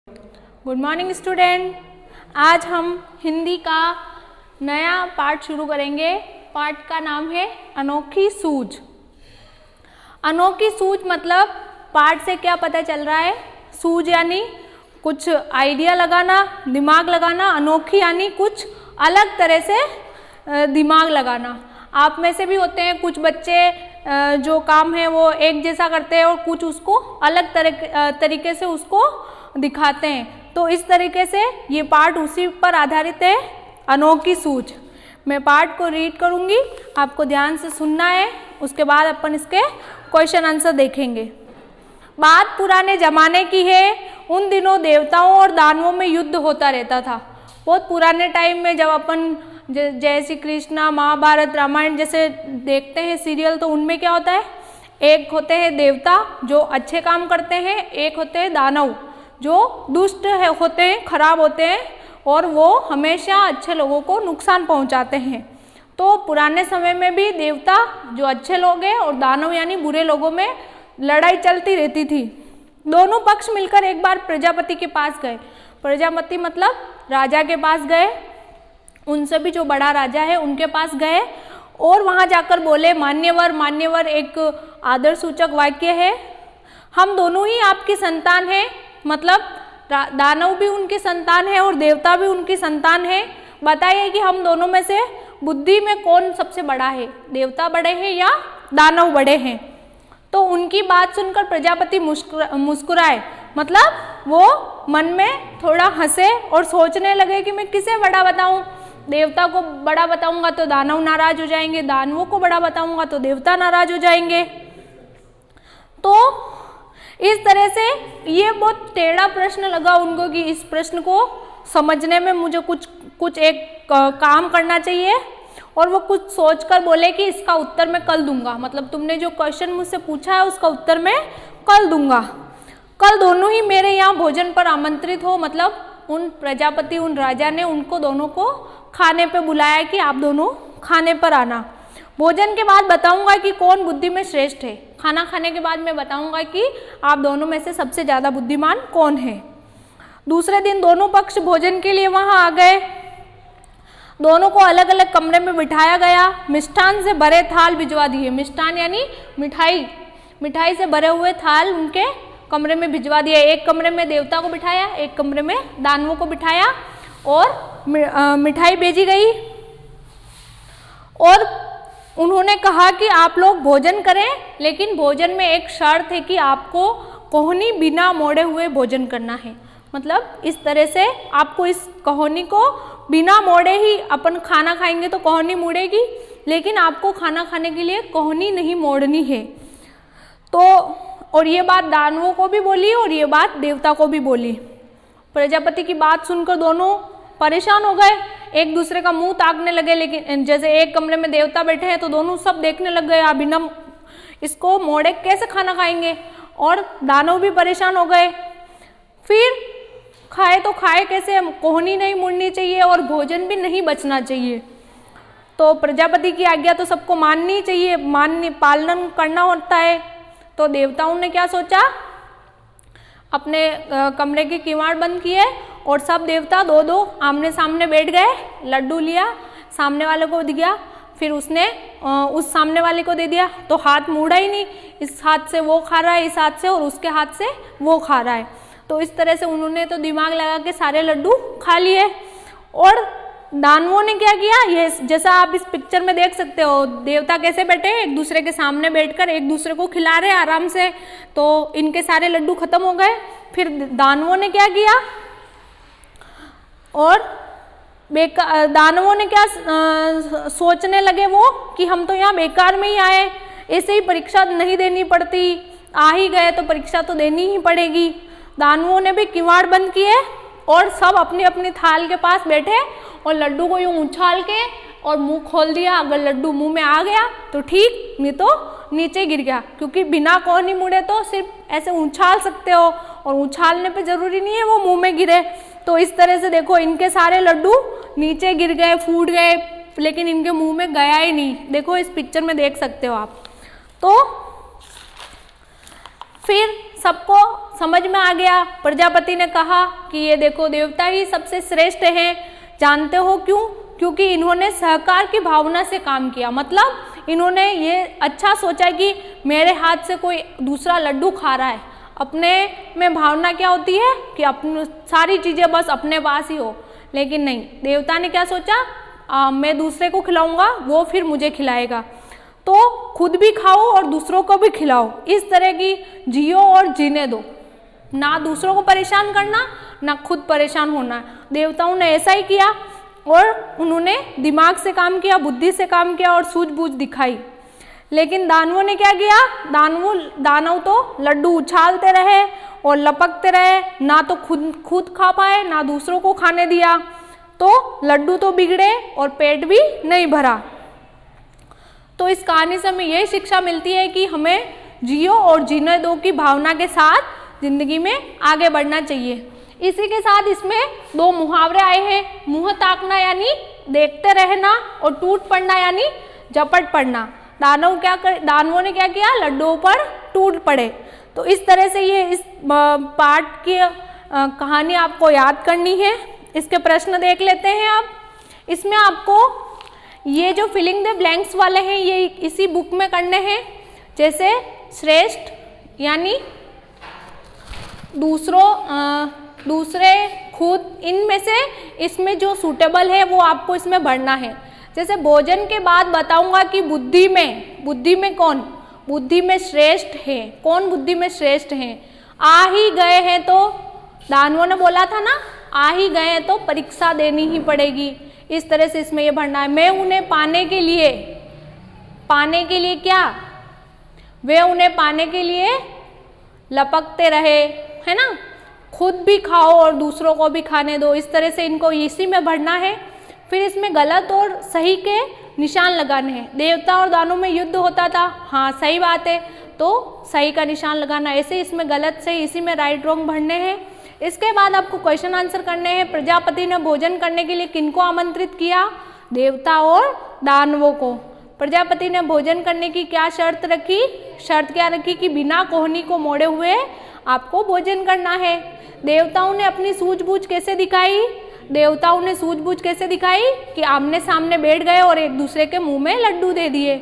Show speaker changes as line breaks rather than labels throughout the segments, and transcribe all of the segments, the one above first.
Good morning student. आज हम हिंदी का नया पाठ शुरू करेंगे। पाठ का नाम है अनोखी सूझ। अनोखी सूझ मतलब पाठ से क्या पता चल रहा है? सूझ यानी कुछ आइडिया लगाना, दिमाग लगाना। अनोखी यानी कुछ अलग तरह से दिमाग लगाना। आप में से भी होते हैं कुछ बच्चे जो काम है वो एक जैसा करते हैं और कुछ उसको अलग तरीके से उसको दिखाते हैं। तो इस तरीके से ये पाठ उसी पर आधारित है, अनोखी सूझ। मैं पाठ को रीड करूँगी, आपको ध्यान से सुनना है। उसके बाद अपन इसके क्वेश्चन आंसर देखेंगे। बात पुराने जमाने की है। उन दिनों देवताओं और दानवों में युद्ध होता रहता था। बहुत पुराने टाइम में जब अपन जय श्री कृष्णा, महाभारत, रामायण जैसे देखते हैं सीरियल, तो उनमें क्या होता है? एक होते हैं देवता जो अच्छे काम करते हैं, एक होते हैं दानव जो दुष्ट होते हैं, खराब होते हैं और वो हमेशा अच्छे लोगों को नुकसान पहुंचाते हैं। तो पुराने समय में भी देवता जो अच्छे लोग हैं और दानव यानी बुरे लोगों में लड़ाई चलती रहती थी। दोनों पक्ष मिलकर एक बार प्रजापति के पास गए। प्रजापति मतलब राजा के पास गए, उनसे भी जो बड़ा राजा है उनके पास गए और वहाँ जाकर बोले, मान्यवर। मान्यवर एक आदर सूचक वाक्य है। हम दोनों ही आपकी संतान हैं, मतलब दानव भी उनकी संतान है और देवता भी उनकी संतान है। बताइए कि हम दोनों में से बुद्धि में कौन सबसे बड़ा है? देवता बड़े हैं या दानव बड़े हैं? तो उनकी बात सुनकर प्रजापति मुस्कुराए, मतलब वो मन में थोड़ा हंसे और सोचने लगे कि मैं किसे बड़ा बताऊं। देवता को बड़ा बताऊंगा तो दानव नाराज हो जाएंगे, दानवों को बड़ा बताऊंगा तो देवता नाराज हो जाएंगे। तो इस तरह से ये बहुत टेढ़ा प्रश्न लगा उनको कि इस प्रश्न को समझने में मुझे कुछ एक काम करना चाहिए। और वो कुछ सोचकर बोले कि इसका उत्तर मैं कल दूंगा, मतलब तुमने जो क्वेश्चन मुझसे पूछा है उसका उत्तर मैं कल दूंगा। कल दोनों ही मेरे यहाँ भोजन पर आमंत्रित हो, मतलब उन प्रजापति, उन राजा ने उनको दोनों को खाने पे बुलाया कि आप दोनों खाने पर आना। भोजन के बाद बताऊंगा कि कौन बुद्धि में श्रेष्ठ है। खाना खाने के बाद मैं बताऊंगा कि आप दोनों में से सबसे ज़्यादा बुद्धिमान कौन है। दूसरे दिन दोनों पक्ष भोजन के लिए वहाँ आ गए। दोनों को अलग अलग कमरे में बिठाया गया। मिष्ठान से भरे थाल भिजवा दिए। मिष्ठान यानी मिठाई से भरे हुए थाल उनके कमरे में भिजवा दिया। एक कमरे में देवता को बिठाया, एक कमरे में दानवों को बिठाया और मिठाई भेजी गई। और उन्होंने कहा कि आप लोग भोजन करें, लेकिन भोजन में एक शर्त है कि आपको कोहनी बिना मोड़े हुए भोजन करना है। मतलब इस तरह से आपको इस कोहनी को बिना मोड़े ही, अपन खाना खाएंगे तो कोहनी मुड़ेगी, लेकिन आपको खाना खाने के लिए कोहनी नहीं मोड़नी है। तो और ये बात दानवों को भी बोली और ये बात देवता को भी बोली। प्रजापति की बात सुनकर दोनों परेशान हो गए, एक दूसरे का मुंह ताकने लगे। लेकिन जैसे एक कमरे में देवता बैठे हैं तो दोनों सब देखने लग गए, बिना इसको मोड़े कैसे खाना खाएंगे। और दानव भी परेशान हो गए। फिर खाए तो खाए कैसे? कोहनी नहीं मुड़नी चाहिए और भोजन भी नहीं बचना चाहिए। तो प्रजापति की आज्ञा तो सबको माननी चाहिए, पालन करना होता है। तो देवताओं ने क्या सोचा, अपने कमरे के किवाड़ बंद किए और सब देवता दो दो आमने सामने बैठ गए। लड्डू लिया, सामने वाले को दिया, फिर उसने उस सामने वाले को दे दिया, तो हाथ मुड़ा ही नहीं। इस हाथ से वो खा रहा है, इस हाथ से, और उसके हाथ से वो खा रहा है। तो इस तरह से उन्होंने तो दिमाग लगा के सारे लड्डू खा लिए। और दानवों ने क्या किया, ये जैसा आप इस पिक्चर में देख सकते हो, देवता कैसे बैठे एक दूसरे के सामने बैठकर एक दूसरे को खिला रहे आराम से। तो इनके सारे लड्डू खत्म हो गए। फिर दानवों ने क्या किया, और दानवों ने क्या सोचने लगे वो कि हम तो यहाँ बेकार में ही आए, ऐसे ही परीक्षा नहीं देनी पड़ती, आ ही गए तो परीक्षा तो देनी ही पड़ेगी। दानवों ने भी किवाड़ बंद किए और सब अपनी अपनी थाल के पास बैठे और लड्डू को यूं उछाल के और मुंह खोल दिया। अगर लड्डू मुंह में आ गया तो ठीक, नहीं तो नीचे गिर गया, क्योंकि बिना कोहनी मुड़े तो सिर्फ ऐसे उछाल सकते हो और उछालने पे जरूरी नहीं है वो मुंह में गिरे। तो इस तरह से देखो, इनके सारे लड्डू नीचे गिर गए, फूट गए, लेकिन इनके मुंह में गया ही नहीं। देखो इस पिक्चर में देख सकते हो आप। तो फिर सबको समझ में आ गया। प्रजापति ने कहा कि ये देखो देवता ही सबसे श्रेष्ठ हैं। जानते हो क्यों? क्योंकि इन्होंने सहकार की भावना से काम किया। मतलब इन्होंने ये अच्छा सोचा कि मेरे हाथ से कोई दूसरा लड्डू खा रहा है। अपने में भावना क्या होती है कि अपनी सारी चीज़ें बस अपने पास ही हो, लेकिन नहीं, देवता ने क्या सोचा, मैं दूसरे को खिलाऊंगा, वो फिर मुझे खिलाएगा, तो खुद भी खाओ और दूसरों को भी खिलाओ। इस तरह की जियो और जीने दो, ना दूसरों को परेशान करना ना खुद परेशान होना। देवताओं ने ऐसा ही किया और उन्होंने दिमाग से काम किया, बुद्धि से काम किया और सूझबूझ दिखाई। लेकिन दानवों ने क्या किया? दानव तो लड्डू उछालते रहे और लपकते रहे, ना तो खुद खा पाए ना दूसरों को खाने दिया, तो लड्डू तो बिगड़े और पेट भी नहीं भरा। तो इस कहानी से हमें यही शिक्षा मिलती है कि हमें जियो और जीने दो की भावना के साथ जिंदगी में आगे बढ़ना चाहिए। इसी के साथ इसमें 2 मुहावरे आए हैं। मुंह ताकना यानी देखते रहना और टूट पड़ना यानी झपट पड़ना। दानवों ने क्या किया? लड्डुओं पर टूट पड़े। तो इस तरह से ये इस पाठ की कहानी आपको याद करनी है। इसके प्रश्न देख लेते हैं अब। इसमें आपको ये जो फिलिंग द ब्लैंक्स वाले हैं ये इसी बुक में करने हैं। जैसे श्रेष्ठ यानी दूसरे, खुद, इनमें से इसमें जो सूटेबल है वो आपको इसमें भरना है। जैसे भोजन के बाद बताऊंगा कि बुद्धि में कौन बुद्धि में श्रेष्ठ है, कौन बुद्धि में श्रेष्ठ है। आ ही गए हैं तो, दानवों ने बोला था ना, आ ही गए हैं तो परीक्षा देनी ही पड़ेगी। इस तरह से इसमें ये भरना है। मैं उन्हें पाने के लिए क्या, वे उन्हें पाने के लिए लपकते रहे, है ना। खुद भी खाओ और दूसरों को भी खाने दो। इस तरह से इनको इसी में भरना है। फिर इसमें गलत और सही के निशान लगाने हैं। देवता और दानवों में युद्ध होता था, हाँ सही बात है, तो सही का निशान लगाना। ऐसे इसमें गलत सही, इसी में राइट रॉन्ग भरने हैं। इसके बाद आपको क्वेश्चन आंसर करने हैं। प्रजापति ने भोजन करने के लिए किनको आमंत्रित किया? देवता और दानवों को। प्रजापति ने भोजन करने की क्या शर्त रखी? शर्त क्या रखी कि बिना कोहनी को मोड़े हुए आपको भोजन करना है। देवताओं ने अपनी सूझबूझ कैसे दिखाई? देवताओं ने सूझबूझ कैसे दिखाई कि आमने सामने बैठ गए और एक दूसरे के मुंह में लड्डू दे दिए।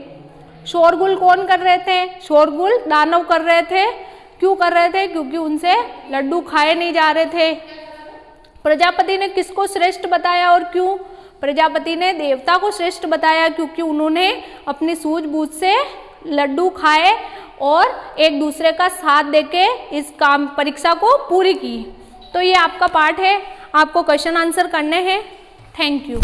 शोरगुल कौन कर रहे थे? शोरगुल दानव कर रहे थे। क्यों कर रहे थे? क्योंकि उनसे लड्डू खाए नहीं जा रहे थे। प्रजापति ने किसको श्रेष्ठ बताया और क्यों? प्रजापति ने देवता को श्रेष्ठ बताया क्योंकि उन्होंने अपनी सूझबूझ से लड्डू खाए और एक दूसरे का साथ देके इस परीक्षा को पूरी की। तो ये आपका पाठ है, आपको क्वेश्चन आंसर करने हैं। Thank you.